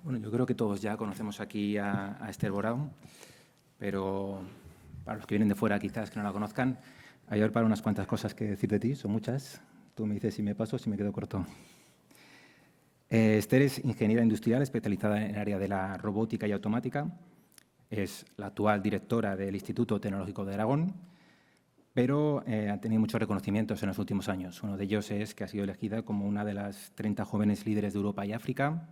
Bueno, yo creo que todos ya conocemos aquí a Esther Borao, pero para los que vienen de fuera quizás que no la conozcan, hay para unas cuantas cosas que decir de ti, son muchas. Tú me dices si me paso o si me quedo corto. Esther es ingeniera industrial especializada en el área de la robótica y automática. Es la actual directora del Instituto Tecnológico de Aragón, pero ha tenido muchos reconocimientos en los últimos años. Uno de ellos es que ha sido elegida como una de las 30 jóvenes líderes de Europa y África.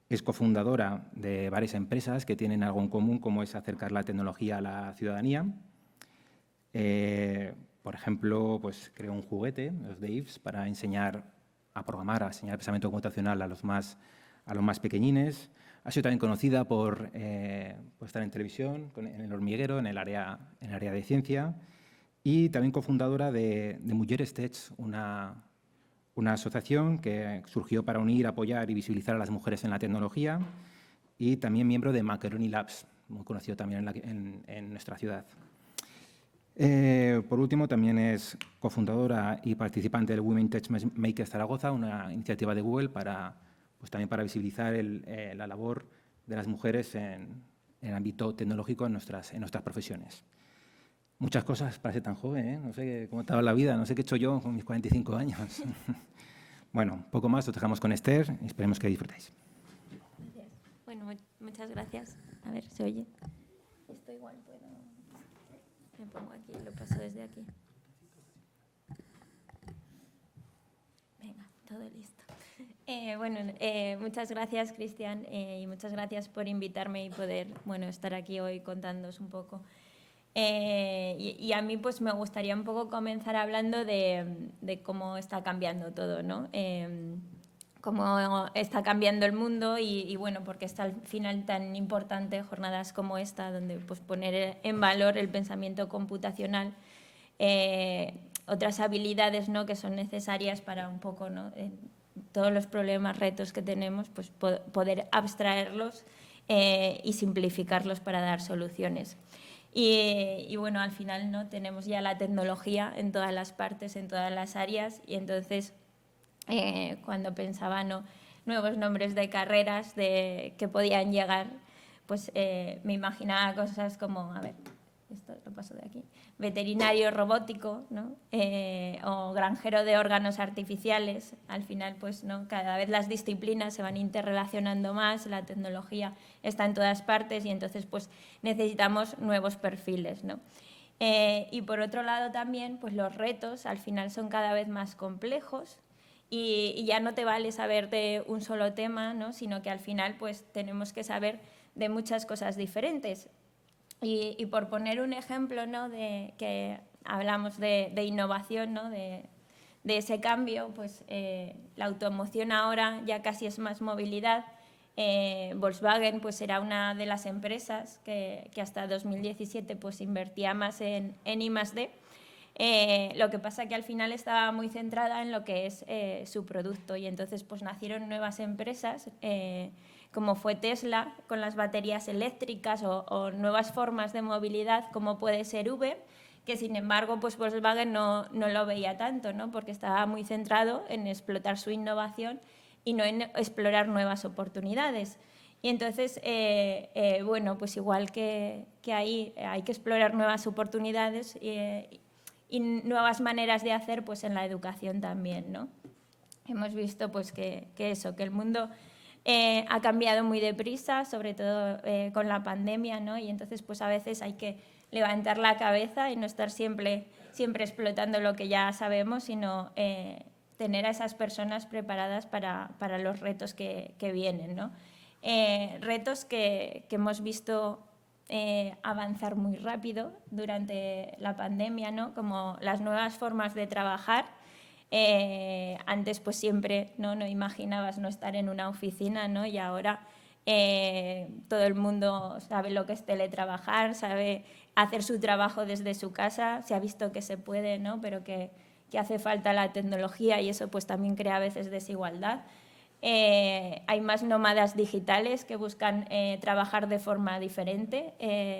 Es cofundadora de varias empresas que tienen algo en común, como es acercar la tecnología a la ciudadanía. Por ejemplo, pues creó un juguete, los Daves, para enseñar a programar, a enseñar pensamiento computacional a los más pequeñines. Ha sido también conocida por estar en televisión, en El Hormiguero, en el área de ciencia, y también cofundadora de Mujeres Tech, una asociación que surgió para unir, apoyar y visibilizar a las mujeres en la tecnología, y también miembro de Macaroni Labs, muy conocido también en nuestra ciudad. Por último, también es cofundadora y participante del Women Tech Makers Zaragoza, una iniciativa de Google también para visibilizar la labor de las mujeres en el ámbito tecnológico en nuestras profesiones. Muchas cosas para ser tan joven, ¿eh? No sé cómo estaba la vida, no sé qué he hecho yo con mis 45 años. Bueno, poco más, os dejamos con Esther y esperemos que disfrutéis. Gracias. Bueno, muchas gracias. A ver, ¿se oye? Esto igual puedo... Me pongo aquí, lo paso desde aquí. Venga, todo listo. Muchas gracias, Cristian, y muchas gracias por invitarme y poder estar aquí hoy contándoos un poco. Y a mí pues me gustaría un poco comenzar hablando de cómo está cambiando todo, ¿no? Cómo está cambiando el mundo y bueno, porque está al final tan importante jornadas como esta, donde pues poner en valor el pensamiento computacional, otras habilidades, ¿no?, que son necesarias para un poco, ¿no?, todos los problemas, retos que tenemos, pues poder abstraerlos y simplificarlos para dar soluciones. Y bueno, al final, ¿no?, tenemos ya la tecnología en todas las partes, en todas las áreas, y entonces cuando pensaba, ¿no?, nuevos nombres de carreras que podían llegar, pues me imaginaba cosas como, a ver, esto lo paso de aquí, veterinario robótico, ¿no?, o granjero de órganos artificiales. Al final, pues, ¿no?, cada vez las disciplinas se van interrelacionando más, la tecnología está en todas partes y entonces pues necesitamos nuevos perfiles, ¿no? Y por otro lado también, pues los retos al final son cada vez más complejos y ya no te vale saber de un solo tema, ¿no?, sino que al final pues tenemos que saber de muchas cosas diferentes. Y por poner un ejemplo, ¿no?, de que hablamos de innovación, ¿no?, de ese cambio, pues la automoción ahora ya casi es más movilidad. Volkswagen pues era una de las empresas que hasta 2017 pues invertía más en I+D. Lo que pasa que al final estaba muy centrada en lo que es su producto y entonces pues nacieron nuevas empresas como fue Tesla con las baterías eléctricas o nuevas formas de movilidad como puede ser Uber, que sin embargo pues Volkswagen no lo veía tanto, ¿no?, porque estaba muy centrado en explotar su innovación y no en explorar nuevas oportunidades. Y entonces, bueno, pues igual que ahí hay que explorar nuevas oportunidades y nuevas maneras de hacer, pues en la educación también, ¿no? Hemos visto pues que el mundo ha cambiado muy deprisa, sobre todo con la pandemia, ¿no? Y entonces pues a veces hay que levantar la cabeza y no estar siempre explotando lo que ya sabemos, sino tener a esas personas preparadas para los retos que vienen, ¿no? Retos que hemos visto avanzar muy rápido durante la pandemia, ¿no?, como las nuevas formas de trabajar. Antes pues siempre no imaginabas no estar en una oficina, ¿no?, y ahora todo el mundo sabe lo que es teletrabajar, sabe hacer su trabajo desde su casa. Se ha visto que se puede, ¿no?, pero que hace falta la tecnología y eso pues también crea a veces desigualdad. Hay más nómadas digitales que buscan trabajar de forma diferente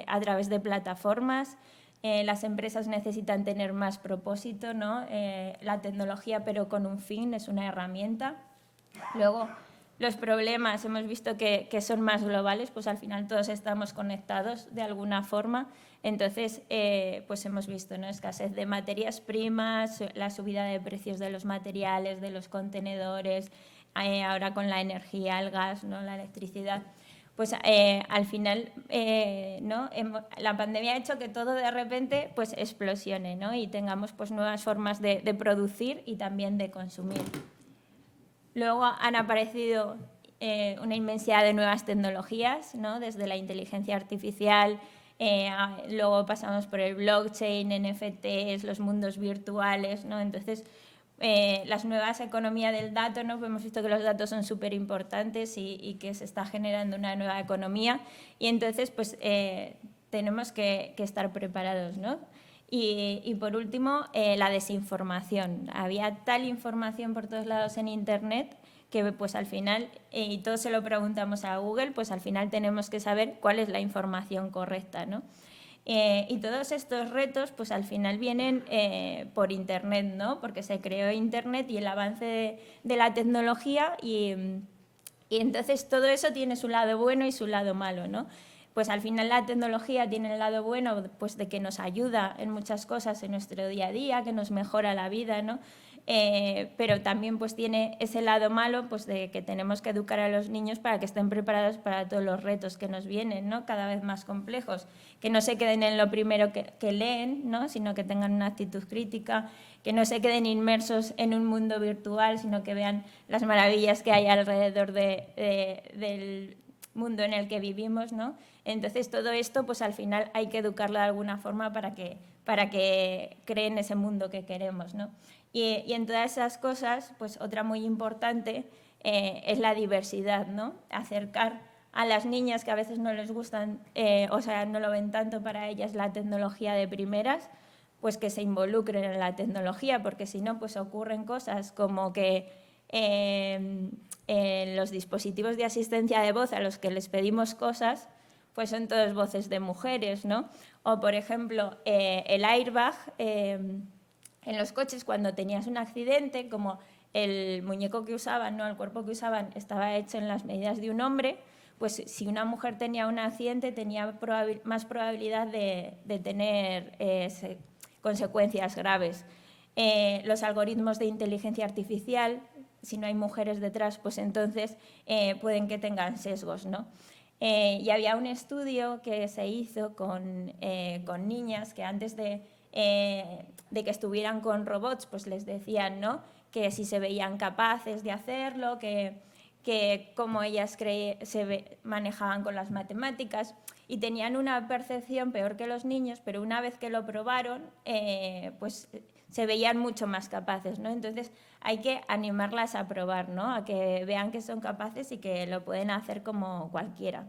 a través de plataformas. Las empresas necesitan tener más propósito, ¿no? La tecnología, pero con un fin, es una herramienta. Luego, los problemas hemos visto que son más globales, pues al final todos estamos conectados de alguna forma. Entonces, pues hemos visto, ¿no?, escasez de materias primas, la subida de precios de los materiales, de los contenedores, ahora con la energía, el gas, ¿no?, la electricidad. Pues al final, ¿no?, la pandemia ha hecho que todo de repente pues explosione, ¿no?, y tengamos pues nuevas formas de producir y también de consumir. Luego han aparecido una inmensidad de nuevas tecnologías, ¿no?, desde la inteligencia artificial, luego pasamos por el blockchain, NFTs, los mundos virtuales, ¿no? Entonces, las nuevas economías del dato, ¿no?, pues hemos visto que los datos son súper importantes y que se está generando una nueva economía, y entonces pues tenemos que estar preparados, ¿no? Y por último, la desinformación. Había tal información por todos lados en Internet que pues al final, y todos se lo preguntamos a Google, pues al final tenemos que saber cuál es la información correcta, ¿no? Y todos estos retos pues al final vienen por Internet, ¿no?, porque se creó Internet y el avance de la tecnología, y entonces todo eso tiene su lado bueno y su lado malo, ¿no? Pues al final la tecnología tiene el lado bueno pues de que nos ayuda en muchas cosas en nuestro día a día, que nos mejora la vida, ¿no? Pero también pues tiene ese lado malo pues de que tenemos que educar a los niños para que estén preparados para todos los retos que nos vienen, ¿no?, cada vez más complejos, que no se queden en lo primero que leen, ¿no?, sino que tengan una actitud crítica, que no se queden inmersos en un mundo virtual, sino que vean las maravillas que hay alrededor del mundo en el que vivimos, ¿no? Entonces todo esto pues al final hay que educarlo de alguna forma para que creen ese mundo que queremos, ¿no? Y en todas esas cosas, pues otra muy importante es la diversidad, ¿no? Acercar a las niñas que a veces no les gustan, o sea, no lo ven tanto para ellas la tecnología de primeras, pues que se involucren en la tecnología, porque si no, pues ocurren cosas como que los dispositivos de asistencia de voz a los que les pedimos cosas, pues son todas voces de mujeres, ¿no? O, por ejemplo, el airbag en los coches, cuando tenías un accidente, como el muñeco que usaban, ¿no?, el cuerpo que usaban estaba hecho en las medidas de un hombre, pues si una mujer tenía un accidente tenía más probabilidad de tener consecuencias graves. Los algoritmos de inteligencia artificial, si no hay mujeres detrás, pues entonces pueden que tengan sesgos, ¿no? Y había un estudio que se hizo con niñas que antes de que estuvieran con robots, pues les decían, ¿no?, que si se veían capaces de hacerlo, que cómo ellas manejaban con las matemáticas, y tenían una percepción peor que los niños, pero una vez que lo probaron, pues se veían mucho más capaces, ¿no? Entonces hay que animarlas a probar, ¿no?, a que vean que son capaces y que lo pueden hacer como cualquiera.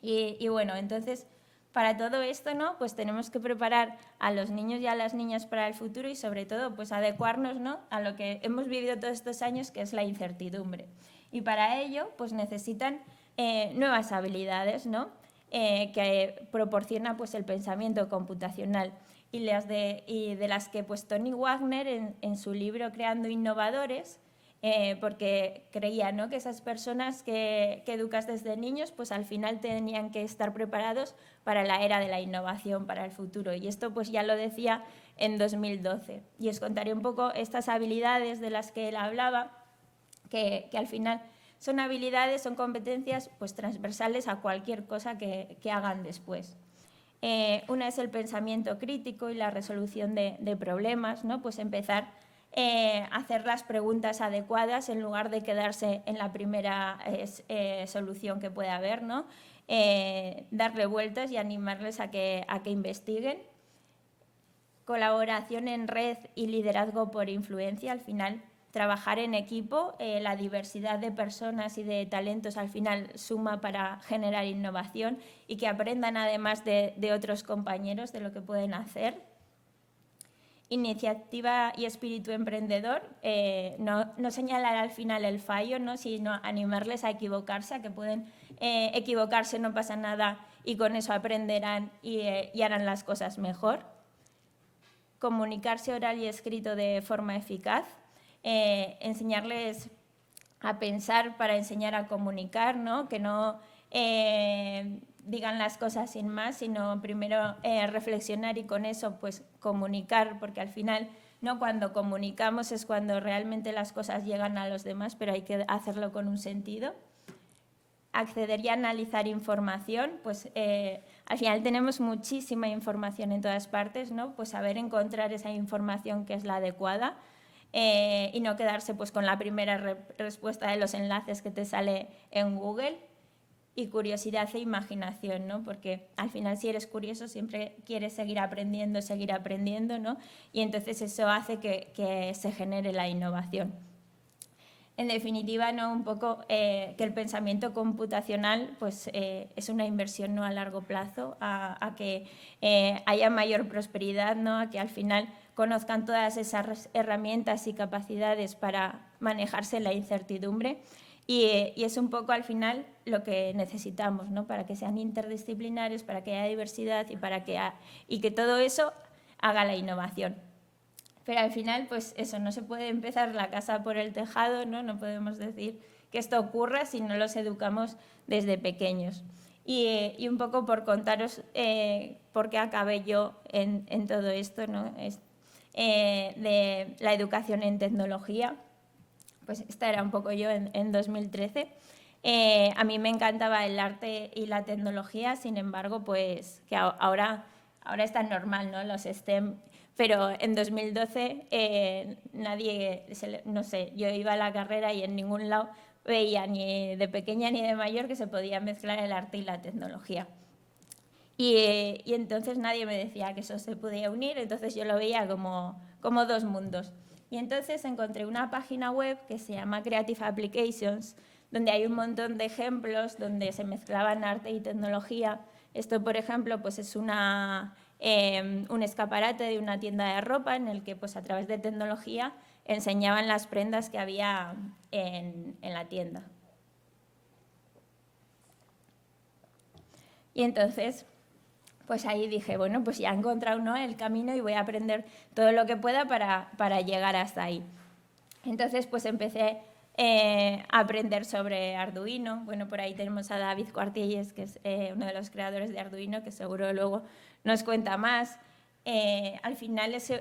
Y bueno, entonces para todo esto, ¿no?, pues tenemos que preparar a los niños y a las niñas para el futuro y sobre todo pues adecuarnos, ¿no?, a lo que hemos vivido todos estos años, que es la incertidumbre. Y para ello pues necesitan nuevas habilidades, ¿no?, que proporciona pues el pensamiento computacional y de las que pues Tony Wagner en su libro Creando Innovadores, porque creía, ¿no?, que esas personas que educas desde niños pues al final tenían que estar preparados para la era de la innovación, para el futuro, y esto pues ya lo decía en 2012. Y os contaré un poco estas habilidades de las que él hablaba, que al final son habilidades, son competencias pues transversales a cualquier cosa que hagan después. Una es el pensamiento crítico y la resolución de problemas, ¿no?, pues empezar hacer las preguntas adecuadas en lugar de quedarse en la primera solución que pueda haber, ¿no? Darle vueltas y animarles a que investiguen. Colaboración en red y liderazgo por influencia. Al final, trabajar en equipo, la diversidad de personas y de talentos al final suma para generar innovación y que aprendan además de otros compañeros de lo que pueden hacer. Iniciativa y espíritu emprendedor, no señalar al final el fallo, ¿no?, sino animarles a equivocarse, a que pueden equivocarse, no pasa nada, y con eso aprenderán y harán las cosas mejor. Comunicarse oral y escrito de forma eficaz, enseñarles a pensar para enseñar a comunicar, ¿no? Que no digan las cosas sin más, sino primero reflexionar y con eso pues comunicar, porque al final, ¿no? Cuando comunicamos es cuando realmente las cosas llegan a los demás, pero hay que hacerlo con un sentido. Acceder y analizar información, pues al final tenemos muchísima información en todas partes, ¿no? Pues saber encontrar esa información que es la adecuada y no quedarse pues con la primera respuesta de los enlaces que te sale en Google. Y curiosidad e imaginación, ¿no? Porque al final si eres curioso siempre quieres seguir aprendiendo, ¿no? Y entonces eso hace que se genere la innovación. En definitiva, ¿no? Un poco que el pensamiento computacional pues, es una inversión, ¿no? A largo plazo, a que haya mayor prosperidad, ¿no? A que al final conozcan todas esas herramientas y capacidades para manejarse en la incertidumbre. Y es un poco al final lo que necesitamos, ¿no? Para que sean interdisciplinares, para que haya diversidad y que todo eso haga la innovación. Pero al final, pues eso, no se puede empezar la casa por el tejado, ¿no? No podemos decir que esto ocurra si no los educamos desde pequeños. Y un poco por contaros por qué acabé yo en todo esto, ¿no? De la educación en tecnología. Pues esta era un poco yo en 2013. A mí me encantaba el arte y la tecnología, sin embargo, pues que ahora es tan normal, ¿no? Los STEM, pero en 2012 nadie, no sé, yo iba a la carrera y en ningún lado veía ni de pequeña ni de mayor que se podía mezclar el arte y la tecnología. Y entonces nadie me decía que eso se podía unir, entonces yo lo veía como dos mundos. Y entonces encontré una página web que se llama Creative Applications, donde hay un montón de ejemplos donde se mezclaban arte y tecnología. Esto, por ejemplo, pues es un escaparate de una tienda de ropa en el que pues, a través de tecnología enseñaban las prendas que había en la tienda. Y entonces pues ahí dije, bueno, pues ya he encontrado, ¿no? El camino y voy a aprender todo lo que pueda para llegar hasta ahí. Entonces, pues empecé a aprender sobre Arduino. Bueno, por ahí tenemos a David Cuartilles, que es uno de los creadores de Arduino, que seguro luego nos cuenta más. Al final es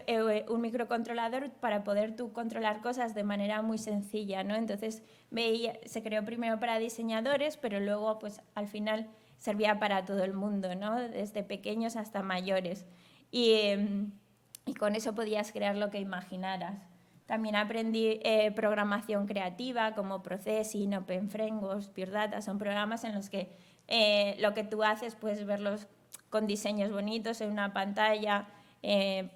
un microcontrolador para poder tú controlar cosas de manera muy sencilla, ¿no? Entonces, se creó primero para diseñadores, pero luego, pues al final servía para todo el mundo, ¿no? Desde pequeños hasta mayores. Y con eso podías crear lo que imaginaras. También aprendí programación creativa como Processing, OpenFrameworks, Pure Data. Son programas en los que lo que tú haces puedes verlos con diseños bonitos en una pantalla,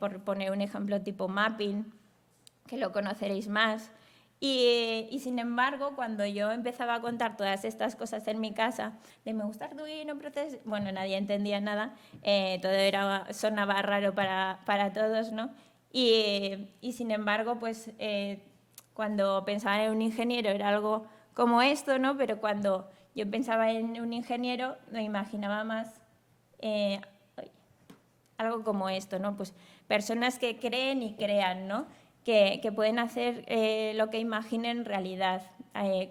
por poner un ejemplo tipo Mapping, que lo conoceréis más. Y sin embargo, cuando yo empezaba a contar todas estas cosas en mi casa, de me gusta Arduino, bueno, nadie entendía nada, todo sonaba raro para todos, ¿no? Y sin embargo, pues cuando pensaba en un ingeniero era algo como esto, ¿no? Pero cuando yo pensaba en un ingeniero me imaginaba más algo como esto, ¿no? Pues personas que creen y crean, ¿no? Que pueden hacer lo que imaginen realidad,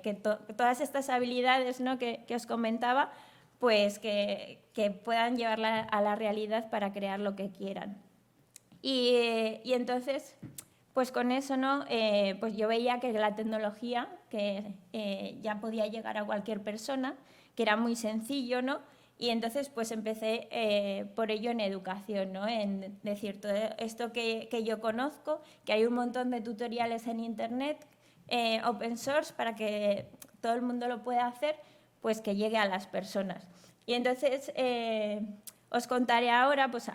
que todas estas habilidades, ¿no? que os comentaba, pues que puedan llevarla a la realidad para crear lo que quieran. Y entonces, pues con eso, ¿no? Pues yo veía que la tecnología que ya podía llegar a cualquier persona, que era muy sencillo, ¿no? Y entonces pues empecé por ello en educación, ¿no? En decir todo esto que yo conozco, que hay un montón de tutoriales en internet, open source, para que todo el mundo lo pueda hacer, pues que llegue a las personas. Y entonces os contaré ahora pues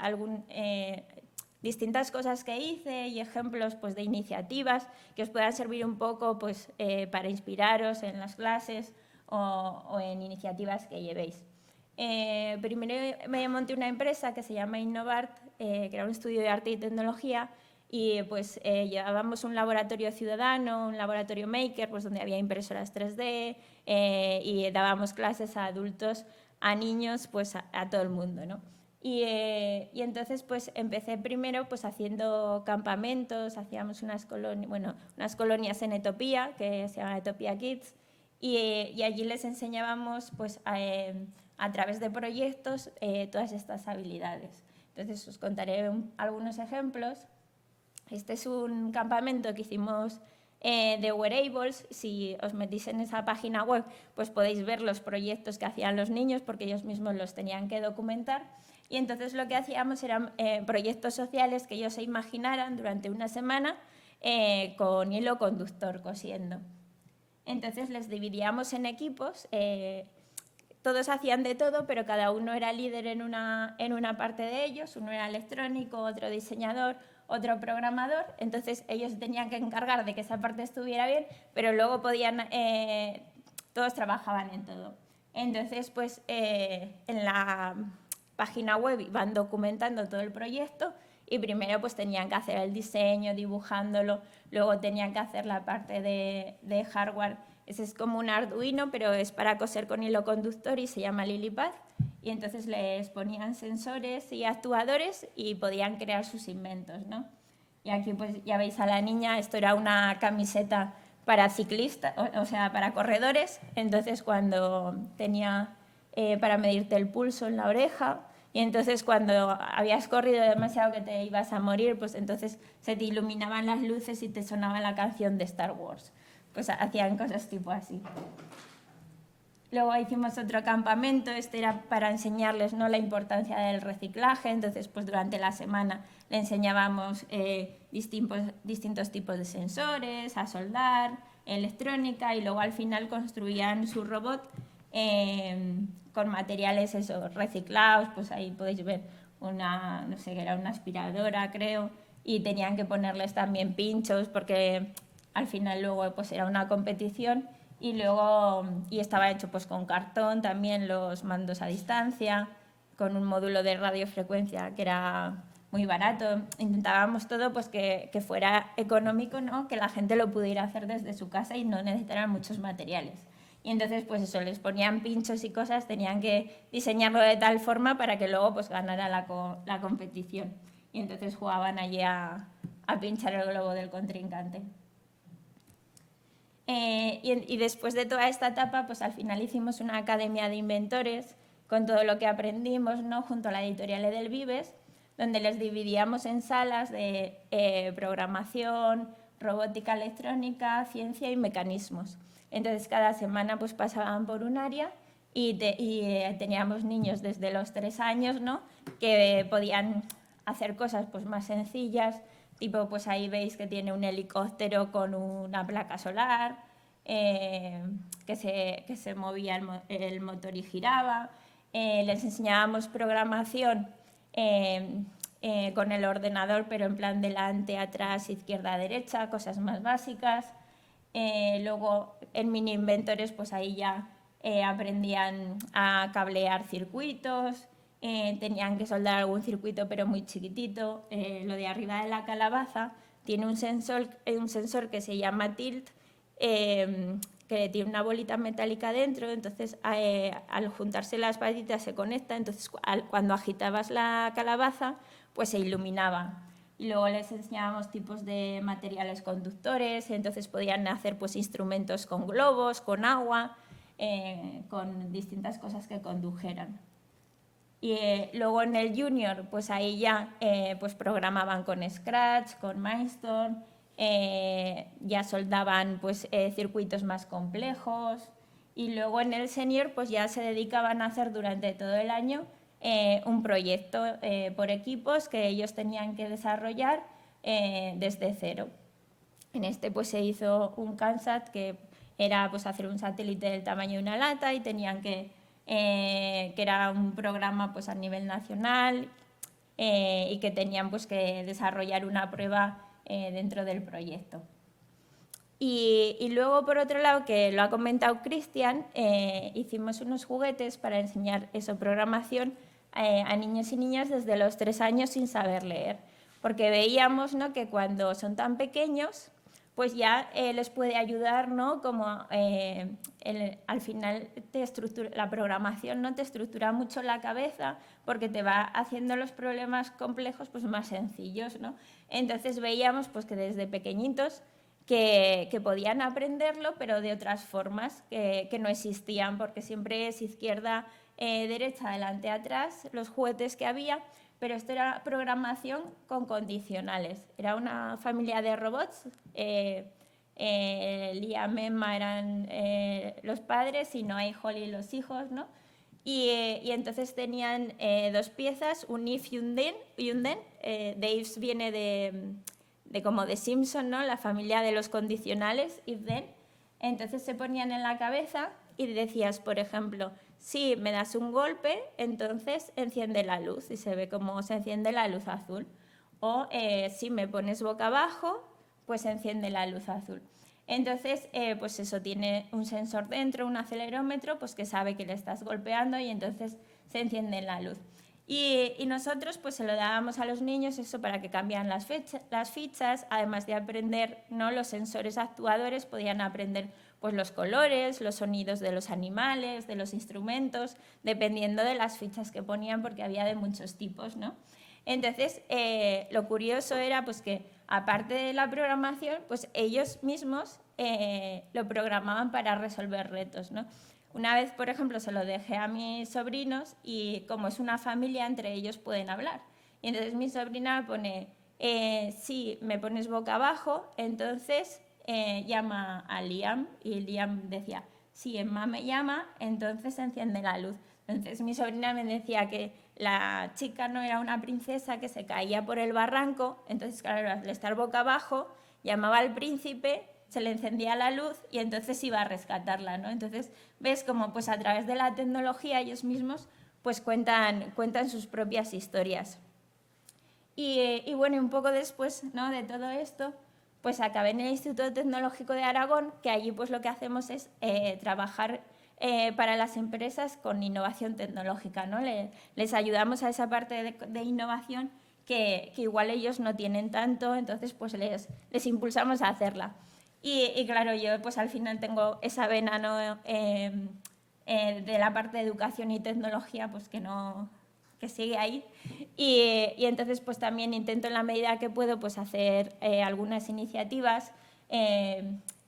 distintas cosas que hice y ejemplos pues, de iniciativas que os puedan servir un poco pues, para inspiraros en las clases o en iniciativas que llevéis. Primero me monté una empresa que se llama Innovart, que era un estudio de arte y tecnología, y pues llevábamos un laboratorio ciudadano, un laboratorio maker, pues donde había impresoras 3D y dábamos clases a adultos, a niños, pues a todo el mundo, ¿no? Y entonces pues empecé primero pues haciendo campamentos, hacíamos unas colonias en Etiopía, que se llama Ethiopia Kids, y allí les enseñábamos pues a través de proyectos todas estas habilidades. Entonces os contaré algunos ejemplos. Este es un campamento que hicimos de wearables. Si os metís en esa página web, pues podéis ver los proyectos que hacían los niños, porque ellos mismos los tenían que documentar. Y entonces lo que hacíamos eran proyectos sociales que ellos se imaginaran durante una semana con hilo conductor cosiendo. Entonces les dividíamos en equipos, todos hacían de todo, pero cada uno era líder en una parte de ellos. Uno era electrónico, otro diseñador, otro programador. Entonces ellos tenían que encargar de que esa parte estuviera bien, pero luego todos trabajaban en todo. Entonces, pues en la página web iban documentando todo el proyecto y primero pues tenían que hacer el diseño, dibujándolo, luego tenían que hacer la parte de hardware. Ese es como un Arduino, pero es para coser con hilo conductor y se llama Lilipad. Y entonces les ponían sensores y actuadores y podían crear sus inventos, ¿no? Y aquí pues ya veis a la niña, esto era una camiseta para ciclistas, o sea, para corredores. Entonces cuando tenía para medirte el pulso en la oreja, y entonces cuando habías corrido demasiado que te ibas a morir, pues entonces se te iluminaban las luces y te sonaba la canción de Star Wars. Pues hacían cosas tipo así. Luego hicimos otro campamento, este era para enseñarles, ¿no?, la importancia del reciclaje. Entonces pues durante la semana le enseñábamos distintos tipos de sensores, a soldar, electrónica, y luego al final construían su robot con materiales reciclados. Pues ahí podéis ver no sé, que era una aspiradora, creo, y tenían que ponerles también pinchos porque al final luego pues era una competición. Y estaba hecho pues con cartón también, los mandos a distancia, con un módulo de radiofrecuencia que era muy barato. Intentábamos todo pues que fuera económico, ¿no?, que la gente lo pudiera hacer desde su casa y no necesitaran muchos materiales. Y entonces pues eso, les ponían pinchos y cosas, tenían que diseñarlo de tal forma para que luego pues ganara la competición. Y entonces jugaban allí a pinchar el globo del contrincante. Y después de toda esta etapa, pues al final hicimos una academia de inventores con todo lo que aprendimos, ¿no?, junto a la editorial Edelvives, donde les dividíamos en salas de programación, robótica electrónica, ciencia y mecanismos. Entonces cada semana pues pasaban por un área y teníamos niños desde los 3 años, ¿no?, que podían hacer cosas pues más sencillas, tipo pues ahí veis que tiene un helicóptero con una placa solar, que se movía el motor y giraba. Les enseñábamos programación con el ordenador, pero en plan delante, atrás, izquierda, derecha, cosas más básicas. Luego en mini inventores pues ahí ya aprendían a cablear circuitos, tenían que soldar algún circuito pero muy chiquitito. Lo de arriba de la calabaza tiene un sensor que se llama tilt, que tiene una bolita metálica dentro. Entonces al juntarse las patitas se conecta, entonces cuando agitabas la calabaza pues se iluminaba. Y luego les enseñábamos tipos de materiales conductores, entonces podían hacer pues instrumentos con globos, con agua, con distintas cosas que condujeran. Y luego en el junior pues ahí ya pues programaban con Scratch, con Mindstorm, ya soldaban pues circuitos más complejos. Y luego en el senior pues ya se dedicaban a hacer durante todo el año un proyecto por equipos que ellos tenían que desarrollar desde cero. En este pues se hizo un CANSAT, que era pues hacer un satélite del tamaño de una lata, y tenían que era un programa pues a nivel nacional, y que tenían pues que desarrollar una prueba dentro del proyecto. Y luego, por otro lado, que lo ha comentado Cristian, hicimos unos juguetes para enseñar programación a niños y niñas desde los 3 años sin saber leer. Porque veíamos, ¿no?, que cuando son tan pequeños, pues ya les puede ayudar, ¿no? Como al final la programación, ¿no? Te estructura mucho la cabeza porque te va haciendo los problemas complejos pues, más sencillos, ¿no? Entonces veíamos pues, que desde pequeñitos que podían aprenderlo, pero de otras formas que no existían, porque siempre es izquierda, derecha, adelante, atrás, los juguetes que había, pero esto era programación con condicionales. Era una familia de robots, Liam, Emma eran los padres y Noah y Holly los hijos, ¿no? Y entonces tenían dos piezas, un if y un then. De ifs viene de como de Simpson, ¿no? La familia de los condicionales, if then. Entonces se ponían en la cabeza y decías, por ejemplo, si me das un golpe, entonces enciende la luz y se ve cómo se enciende la luz azul. O si me pones boca abajo, pues enciende la luz azul. Entonces, pues eso tiene un sensor dentro, un acelerómetro, pues que sabe que le estás golpeando y entonces se enciende la luz. Y nosotros pues se lo dábamos a los niños eso para que cambiaran las fichas, además de aprender, ¿no? Los sensores actuadores podían aprender pues los colores, los sonidos de los animales, de los instrumentos, dependiendo de las fichas que ponían, porque había de muchos tipos, ¿no? Entonces, lo curioso era pues, que, aparte de la programación, pues ellos mismos lo programaban para resolver retos, ¿no? Una vez, por ejemplo, se lo dejé a mis sobrinos y como es una familia, entre ellos pueden hablar. Y entonces mi sobrina pone, si me pones boca abajo, entonces llama a Liam. Y Liam decía, si Emma me llama, entonces enciende la luz. Entonces mi sobrina me decía que la chica no era una princesa que se caía por el barranco, entonces claro, al estar boca abajo, llamaba al príncipe, se le encendía la luz y entonces iba a rescatarla, ¿no? Entonces ves como pues a través de la tecnología ellos mismos pues cuentan sus propias historias. Y bueno, un poco después, ¿no? De todo esto, pues acabé en el Instituto Tecnológico de Aragón, que allí pues lo que hacemos es trabajar para las empresas con innovación tecnológica, ¿no? Les ayudamos a esa parte de innovación que igual ellos no tienen tanto, entonces pues les impulsamos a hacerla. Y claro, yo pues al final tengo esa vena, ¿no? De la parte de educación y tecnología pues que sigue ahí y entonces pues también intento en la medida que puedo pues hacer algunas iniciativas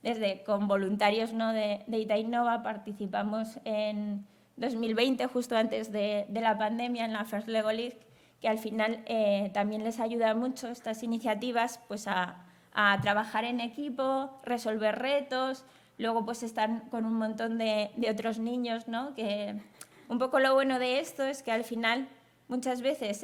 desde con voluntarios, ¿no? de Itainnova participamos en 2020 justo antes de la pandemia en la First Lego League, que al final también les ayuda mucho estas iniciativas pues a trabajar en equipo, resolver retos, luego pues están con un montón de otros niños, ¿no? Que un poco lo bueno de esto es que al final muchas veces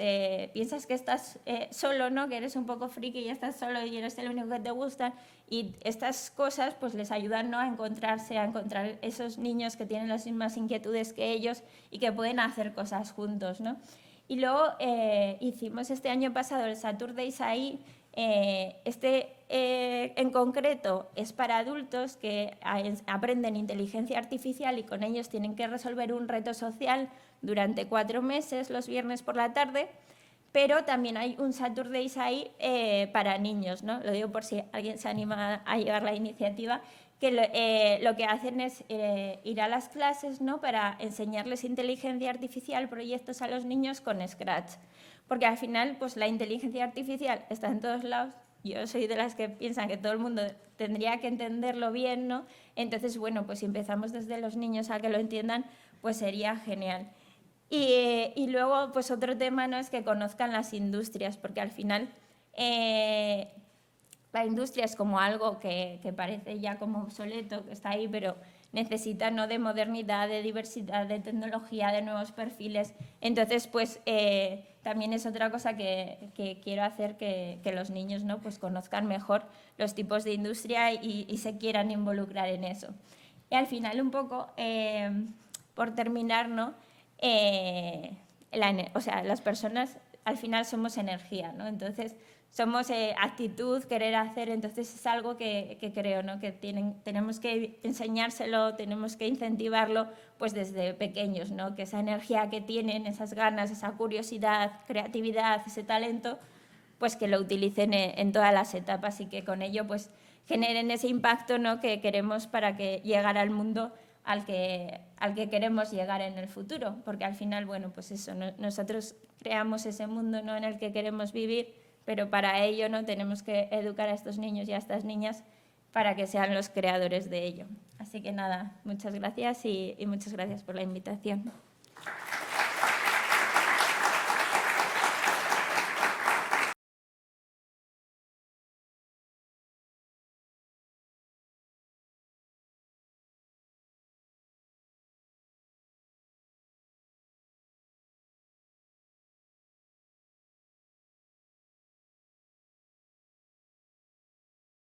piensas que estás solo, ¿no? Que eres un poco friki y estás solo y eres el único que te gusta, y estas cosas pues les ayudan, ¿no? a encontrar esos niños que tienen las mismas inquietudes que ellos y que pueden hacer cosas juntos, ¿no? Y luego hicimos este año pasado el Saturdays ahí. En concreto es para adultos que aprenden inteligencia artificial y con ellos tienen que resolver un reto social durante 4 meses los viernes por la tarde, pero también hay un Saturdays ahí para niños, ¿no? Lo digo por si alguien se anima a llevar la iniciativa, que lo que hacen es ir a las clases, ¿no? Para enseñarles inteligencia artificial, proyectos a los niños con Scratch. Porque al final pues, la inteligencia artificial está en todos lados. Yo soy de las que piensan que todo el mundo tendría que entenderlo bien, ¿no? Entonces, bueno, pues si empezamos desde los niños a que lo entiendan, pues sería genial. Y luego, pues otro tema, ¿no? Es que conozcan las industrias, porque al final la industria es como algo que parece ya como obsoleto, que está ahí, pero necesita, ¿no? de modernidad, de diversidad, de tecnología, de nuevos perfiles. Entonces, pues también es otra cosa que quiero hacer, que los niños, ¿no? pues conozcan mejor los tipos de industria y se quieran involucrar en eso. Y al final, un poco, por terminar, ¿no? O sea, las personas al final somos energía, ¿no? Entonces somos actitud, querer hacer, entonces es algo que creo, ¿no? que tenemos que enseñárselo, tenemos que incentivarlo pues desde pequeños, ¿no? Que esa energía que tienen, esas ganas, esa curiosidad, creatividad, ese talento, pues que lo utilicen en todas las etapas y que con ello pues generen ese impacto, ¿no?, que queremos para que llegar al mundo al que queremos llegar en el futuro, porque al final, bueno, pues eso, nosotros creamos ese mundo, ¿no?, en el que queremos vivir, pero para ello, ¿no?, tenemos que educar a estos niños y a estas niñas para que sean los creadores de ello. Así que nada, muchas gracias y muchas gracias por la invitación.